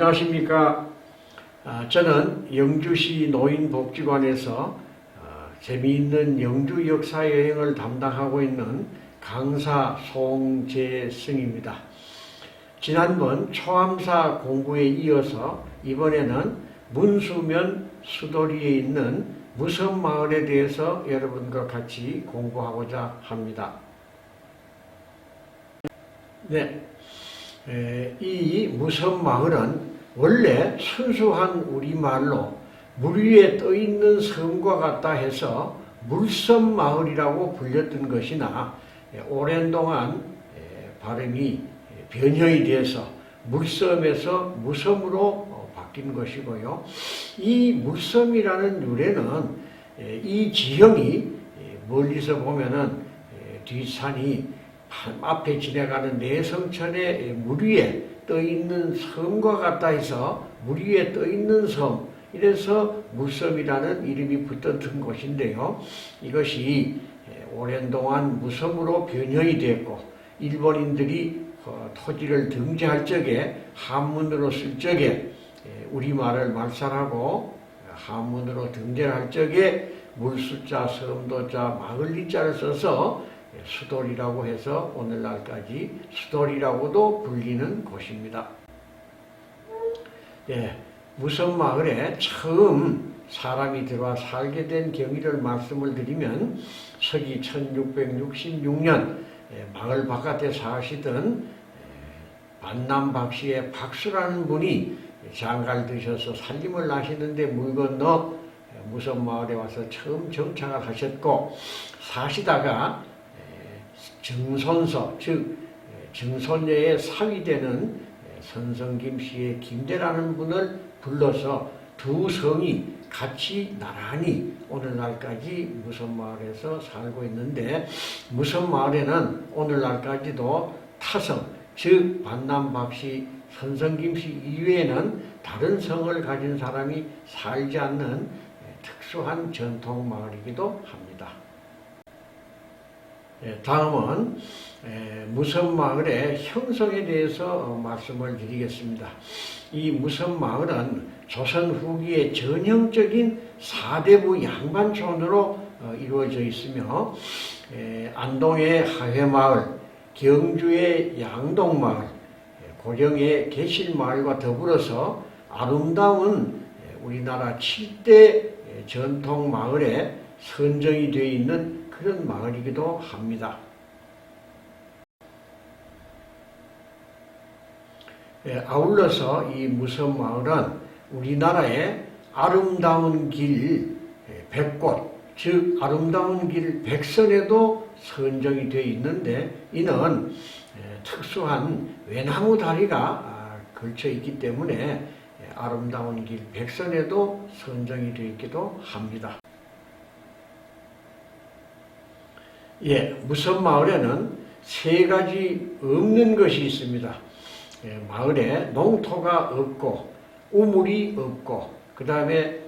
안녕하십니까. 저는 영주시 노인복지관에서 재미있는 영주 역사 여행을 담당하고 있는 강사 송재승입니다. 지난번 초암사 공부에 이어서 이번에는 문수면 수도리에 있는 무섬마을에 대해서 여러분과 같이 공부하고자 합니다. 네, 이 무섬마을은 원래 순수한 우리말로 물 위에 떠있는 섬과 같다 해서 물섬마을이라고 불렸던 것이나 오랜 동안 발음이 변형이 돼서 물섬에서 무섬으로 바뀐 것이고요. 이 물섬이라는 유래는 이 지형이 멀리서 보면은 뒷산이 앞에 지나가는 내성천의 물 위에 떠있는 섬과 같다 해서 물 위에 떠있는 섬, 이래서 물섬이라는 이름이 붙었던 곳인데요. 이것이 오랜 동안 무섬으로 변형이 됐고 일본인들이 토지를 등재할 적에 한문으로 쓸 적에 우리말을 말살하고 한문으로 등재를 할 적에 물수자, 섬도자, 마을리자를 써서 수도리라고 해서 오늘날까지 수도리라고도 불리는 곳입니다. 무섬마을에 처음 사람이 들어와 살게 된 경위를 말씀을 드리면 서기 1666년 마을 바깥에 사시던 반남박씨의 박수라는 분이 장가를 드셔서 살림을 하시는데 물 건너 무섬마을에 와서 처음 정착을 하셨고, 사시다가 정손서, 즉 정손녀의 사위되는 선성김씨의 김대라는 분을 불러서 두 성이 같이 나란히 오늘날까지 무섬마을에서 살고 있는데, 무섬마을에는 오늘날까지도 타성, 즉 반남박씨, 선성김씨 이외에는 다른 성을 가진 사람이 살지 않는 특수한 전통마을이기도 합니다. 다음은 무섬마을의 형성에 대해서 말씀을 드리겠습니다. 이 무섬마을은 조선 후기의 전형적인 사대부 양반촌으로 이루어져 있으며 안동의 하회마을, 경주의 양동마을, 고령의 계실마을과 더불어서 아름다운 우리나라 7대 전통마을에 선정이 되어 있는 그런 마을이기도 합니다. 아울러서 이 무섬마을은 우리나라의 아름다운 길 100곳, 즉 아름다운 길 100선에도 선정이 되어 있는데, 이는 특수한 외나무 다리가 걸쳐 있기 때문에 아름다운 길 100선에도 선정이 되어 있기도 합니다. 무섬마을에는 세 가지 없는 것이 있습니다. 마을에 농토가 없고 우물이 없고 그 다음에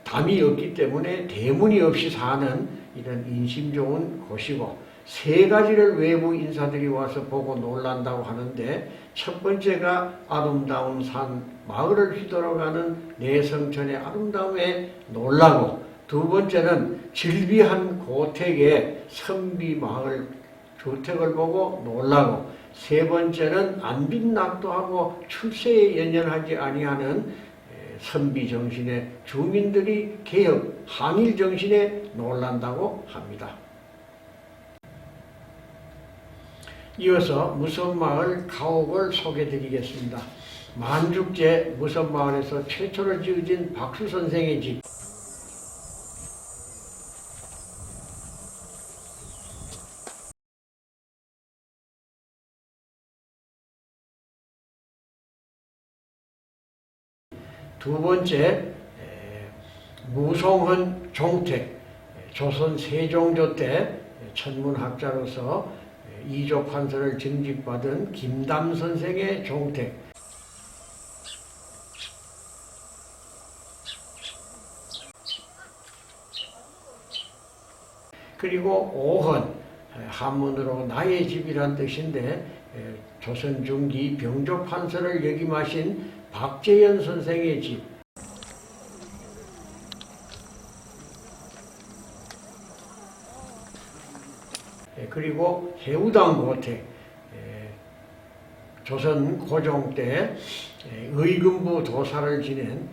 담이 없기 때문에 대문이 없이 사는 이런 인심 좋은 곳이고, 세 가지를 외부 인사들이 와서 보고 놀란다고 하는데, 첫 번째가 아름다운 산, 마을을 휘돌아가는 내성천의 아름다움에 놀라고, 두 번째는 질비한 고택의 선비 마을 주택을 보고 놀라고, 세 번째는 안빈낙도하고 출세에 연연하지 아니하는 선비 정신의 주민들이 개혁, 항일 정신에 놀란다고 합니다. 이어서 무섬마을 가옥을 소개드리겠습니다. 만죽제 무섬마을에서 최초로 지어진 박수 선생의 집, 두 번째 무송헌 종택, 조선 세종조 때 천문학자로서 이조 판서를 증직받은 김담 선생의 종택, 그리고 오헌, 한문으로 나의 집이란 뜻인데 조선 중기 병조판서를 역임하신 박재현 선생의 집, 그리고 해우당 고택, 조선 고종 때 의금부 도사를 지낸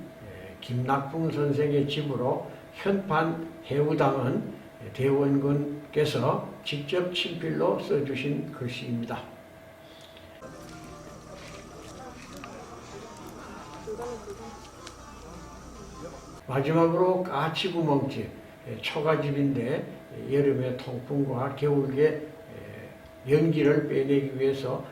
김낙풍 선생의 집으로 현판 해우당은 대원군께서 직접 친필로 써주신 글씨입니다. 마지막으로 까치구멍집, 초가집인데 여름에 통풍과 겨울에 연기를 빼내기 위해서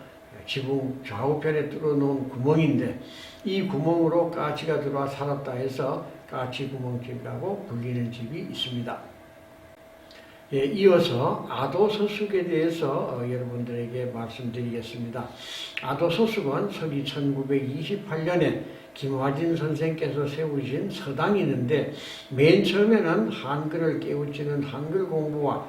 지붕 좌우편에 뚫어놓은 구멍인데, 이 구멍으로 까치가 들어와 살았다 해서 까치구멍집이라고 불리는 집이 있습니다. 이어서 아도서숙에 대해서 여러분들에게 말씀드리겠습니다. 아도서숙은 서기 1928년에 김화진 선생께서 세우신 서당이 있는데, 맨 처음에는 한글을 깨우치는 한글 공부와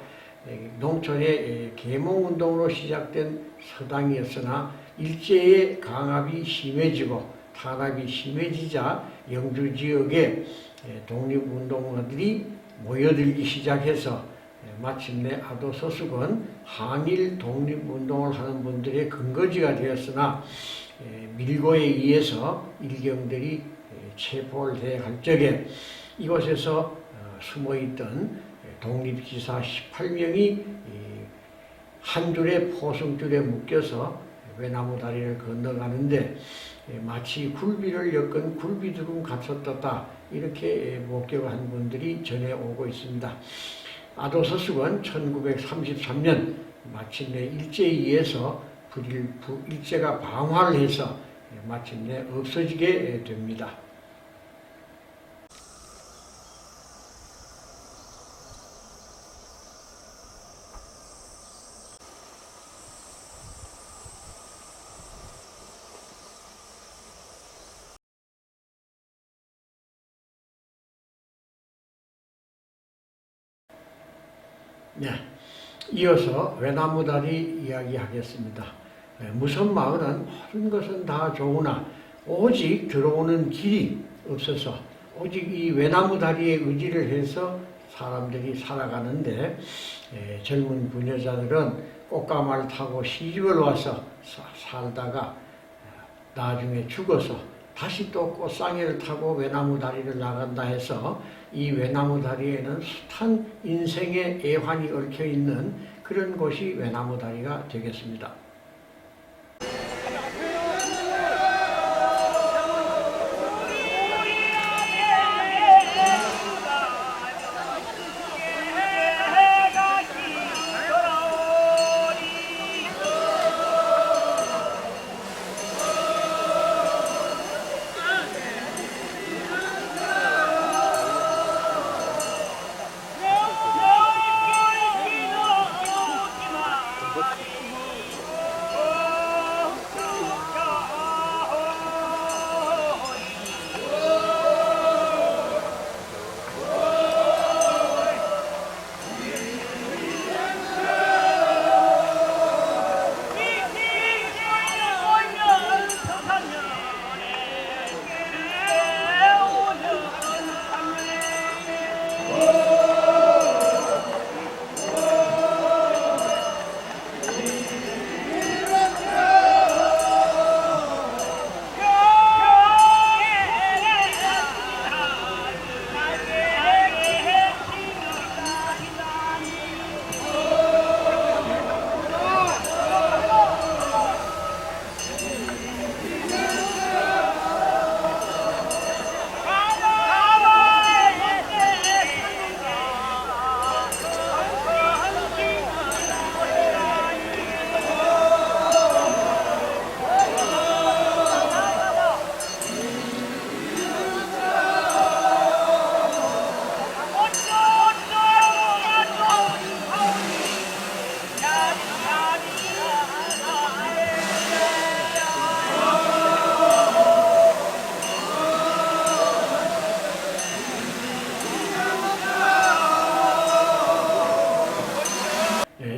농촌의 계몽운동으로 시작된 서당이었으나 일제의 강압이 심해지고 탄압이 심해지자 영주 지역에 독립운동가들이 모여들기 시작해서 마침내 아도서숙은 항일 독립운동을 하는 분들의 근거지가 되었으나 밀고에 의해서 일경들이 체포를 해 갈 적에 이곳에서 숨어있던 독립기사 18명이 한 줄의 포승줄에 묶여서 외나무 다리를 건너가는데 마치 굴비를 엮은 굴비두름 같았다, 이렇게 목격한 분들이 전해오고 있습니다. 아도서숙은 1933년 마침내 일제에 의해서 일제가 방화를 해서 마침내 없어지게 됩니다. 네, 이어서 외나무다리 이야기하겠습니다. 무선마을은 모든 것은 다 좋으나 오직 들어오는 길이 없어서 오직 이 외나무다리에 의지를 해서 사람들이 살아가는데, 젊은 부녀자들은 꽃가마를 타고 시집을 와서 살다가 나중에 죽어서 다시 또 꽃상에를 타고 외나무 다리를 나간다 해서 이 외나무 다리에는 숱한 인생의 애환이 얽혀 있는 그런 곳이 외나무 다리가 되겠습니다.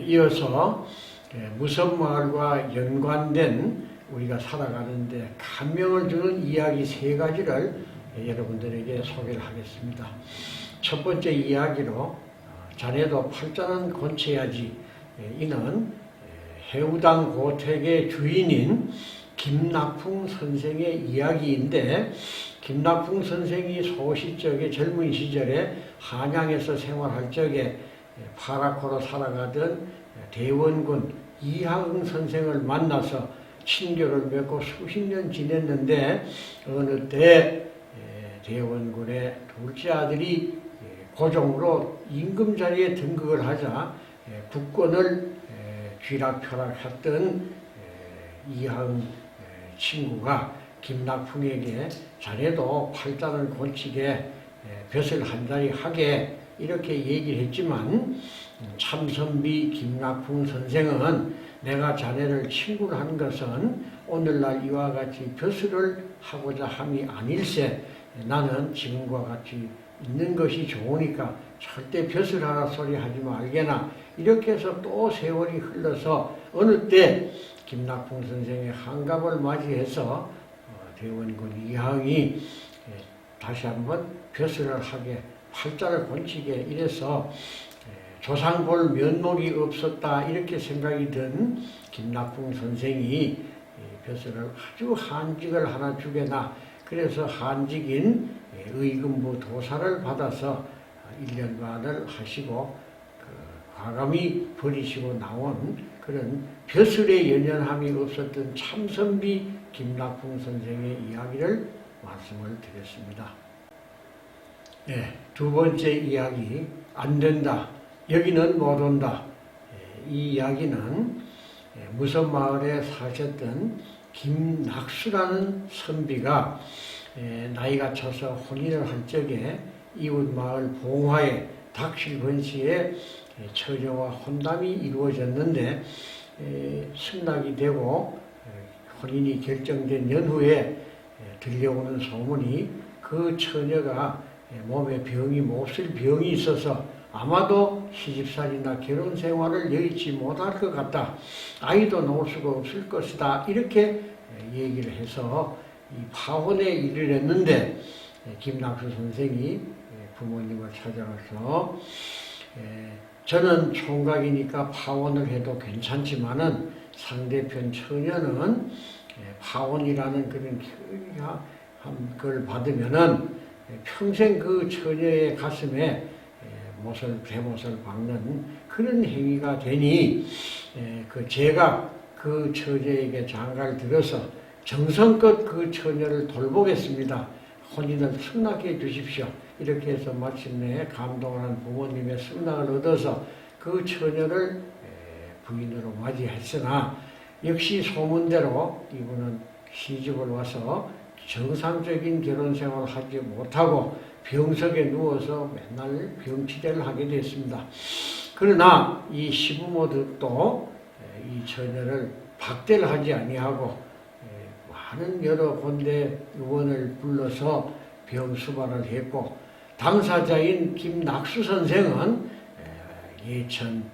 이어서 무섬마을과 연관된 우리가 살아가는데 감명을 주는 이야기 3가지를 여러분들에게 소개를 하겠습니다. 첫 번째 이야기로 자네도 팔자는 곤쳐야지. 이는 해우당 고택의 주인인 김낙풍 선생의 이야기인데, 김낙풍 선생이 소시적에 젊은 시절에 한양에서 생활할 적에 파라코로 살아가던 대원군 이하응 선생을 만나서 친교를 맺고 수십 년 지냈는데, 어느 때 대원군의 둘째 아들이 고종으로 임금 자리에 등극을 하자 국권을 쥐락펴락했던 이하응 친구가 김낙풍에게 자네도 팔자를 고치게 벼슬 한 자리 하게 이렇게 얘기를 했지만, 참선비 김낙풍 선생은 내가 자네를 친구로 한 것은 오늘날 이와 같이 벼슬을 하고자 함이 아닐세. 나는 지금과 같이 있는 것이 좋으니까 절대 벼슬하라 소리 하지 말게나. 이렇게 해서 또 세월이 흘러서 어느 때 김낙풍 선생의 환갑을 맞이해서 대원군 이하응이 다시 한번 벼슬을 하게 팔자를 곤치게 이래서 조상 볼 면목이 없었다 이렇게 생각이 든 김낙풍 선생이 벼슬을 아주 한직을 하나 주게나. 그래서 한직인 의금부 도사를 받아서 1년 반을 하시고 과감히 버리시고 나온 그런 벼슬의 연연함이 없었던 참선비 김낙풍 선생의 이야기를 말씀을 드렸습니다. 두 번째 이야기, 안 된다. 여기는 못 온다. 이 이야기는 무섬마을에 사셨던 김낙수라는 선비가 나이가 차서 혼인을 할 적에 이웃마을 봉화에 닥실건시에 처녀와 혼담이 이루어졌는데, 승낙이 되고 혼인이 결정된 연후에 들려오는 소문이 그 처녀가 몸에 병이 몹쓸 병이 있어서 아마도 시집살이나 결혼 생활을 여의치 못할 것 같다. 아이도 놓을 수가 없을 것이다. 이렇게 얘기를 해서 이 파혼에 이르렀는데, 김낙수 선생이 부모님을 찾아가서 저는 총각이니까 파혼을 해도 괜찮지만은 상대편 처녀는 파혼이라는 그런 걸 받으면은 평생 그 처녀의 가슴에 대못을 박는 그런 행위가 되니 제가 그 처녀에게 장가를 들어서 정성껏 그 처녀를 돌보겠습니다. 혼인을 승낙해 주십시오. 이렇게 해서 마침내 감동을 한 부모님의 승낙을 얻어서 그 처녀를 부인으로 맞이했으나, 역시 소문대로 이분은 시집을 와서 정상적인 결혼 생활을 하지 못하고 병석에 누워서 맨날 병치레를 하게 됐습니다. 그러나 이 시부모들도 이 처녀를 박대를 하지 아니하고 많은 여러 군데 의원을 불러서 병수발을 했고, 당사자인 김낙수 선생은 예천,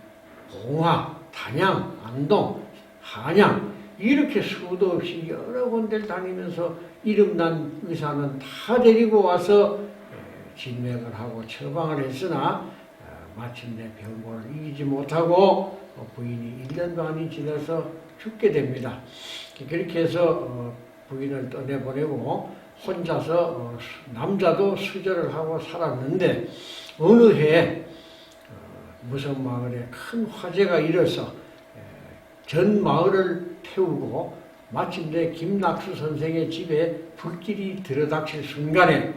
봉화, 단양, 안동, 한양 이렇게 수도 없이 여러 군데를 다니면서 이름난 의사는 다 데리고 와서 진맥을 하고 처방을 했으나 마침내 병고를 이기지 못하고 부인이 1년 반이 지나서 죽게 됩니다. 그렇게 해서 부인을 떠내보내고 혼자서 남자도 수절을 하고 살았는데, 어느 해에 무섬마을에 큰 화재가 일어서 전 마을을 태우고 마침내 김낙수 선생의 집에 불길이 들어닥칠 순간에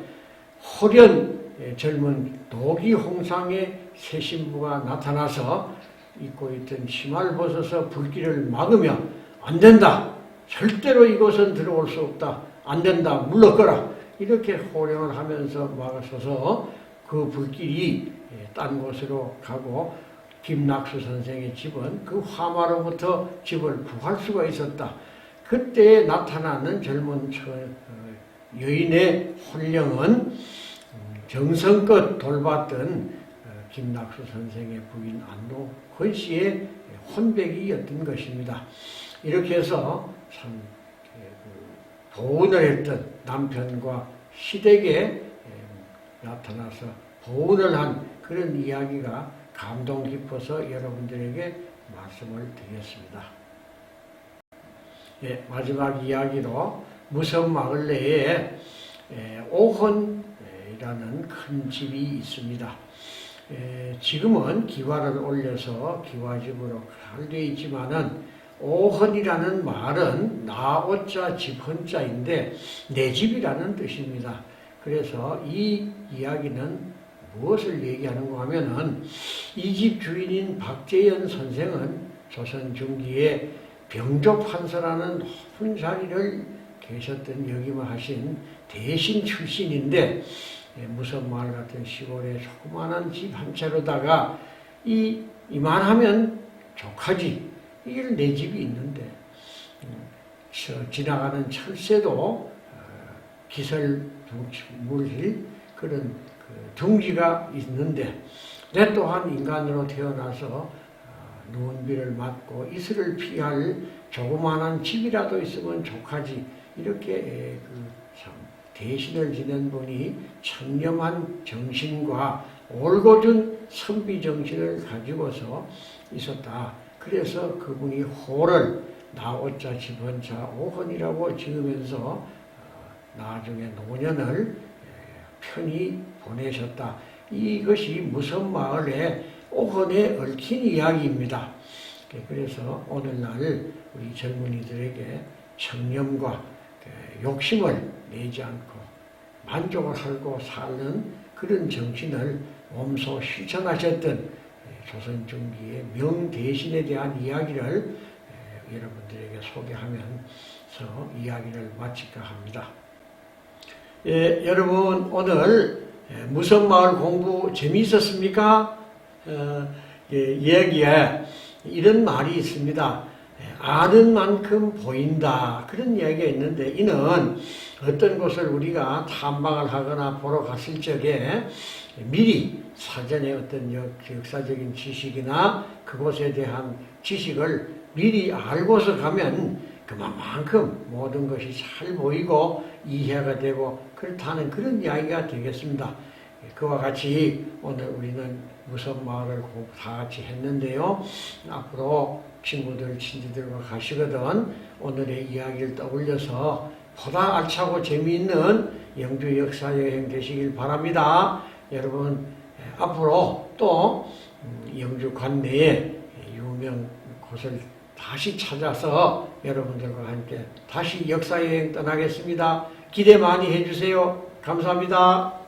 호련 젊은 도기홍상의 새 신부가 나타나서 입고 있던 치마를 벗어서 불길을 막으며 안 된다. 절대로 이곳은 들어올 수 없다. 안 된다. 물러거라. 이렇게 호령을 하면서 막아서서 그 불길이 딴 곳으로 가고 김낙수 선생의 집은 그 화마로부터 집을 구할 수가 있었다. 그때 나타나는 젊은 여인의 혼령은 정성껏 돌봤던 김낙수 선생의 부인 안노권 씨의 혼백이었던 것입니다. 이렇게 해서 참 보훈을 했던 남편과 시댁에 나타나서 보훈을 한 그런 이야기가 감동 깊어서 여러분들에게 말씀을 드렸습니다. 예, 마지막 이야기로 무섬마을 내에 오헌이라는 큰 집이 있습니다. 지금은 기와를 올려서 기와집으로 잘되어 있지만은 오헌이라는 말은 나오자 집헌자인데 내 집이라는 뜻입니다. 그래서 이 이야기는 무엇을 얘기하는가 하면은 이 집 주인인 박재현 선생은 조선 중기에 병조판서라는 높은 자리를 계셨던 역임하신 대신 출신인데 무섬마을 같은 시골에 조그마한 집 한 채로다가 이만하면 족하지 이게 내 집이 있는데 지나가는 철새도 기설물질 그런 둥지가 있는데 내 또한 인간으로 태어나서 누운 비를 맞고 이슬을 피할 조그마한 집이라도 있으면 족하지 이렇게 참 대신을 지낸 분이 청렴한 정신과 올곧은 선비 정신을 가지고서 있었다. 그래서 그분이 호를 나오자 집헌자 오헌이라고 지으면서 나중에 노년을 편히 보내셨다. 이것이 무섬마을의 오헌에 얽힌 이야기입니다. 그래서 오늘날 우리 젊은이들에게 청렴과 욕심을 내지 않고 만족을 하고 사는 그런 정신을 몸소 실천하셨던 조선 중기의 명대신에 대한 이야기를 여러분들에게 소개하면서 이야기를 마칠까 합니다. 여러분 오늘 무섬마을 공부 재미있었습니까? 이야기에 이런 말이 있습니다. 아는 만큼 보인다. 그런 이야기가 있는데 이는 어떤 곳을 우리가 탐방을 하거나 보러 갔을 적에 미리 사전에 어떤 역사적인 지식이나 그곳에 대한 지식을 미리 알고서 가면 그만큼 모든 것이 잘 보이고 이해가 되고 그렇다는 그런 이야기가 되겠습니다. 그와 같이 오늘 우리는 무섬마을을 다 같이 했는데요. 앞으로 친구들, 친지들과 가시거든 오늘의 이야기를 떠올려서 보다 알차고 재미있는 영주 역사 여행 되시길 바랍니다. 여러분 앞으로 또 영주 관내에 유명 곳을 다시 찾아서 여러분들과 함께 다시 역사 여행 떠나겠습니다. 기대 많이 해주세요. 감사합니다.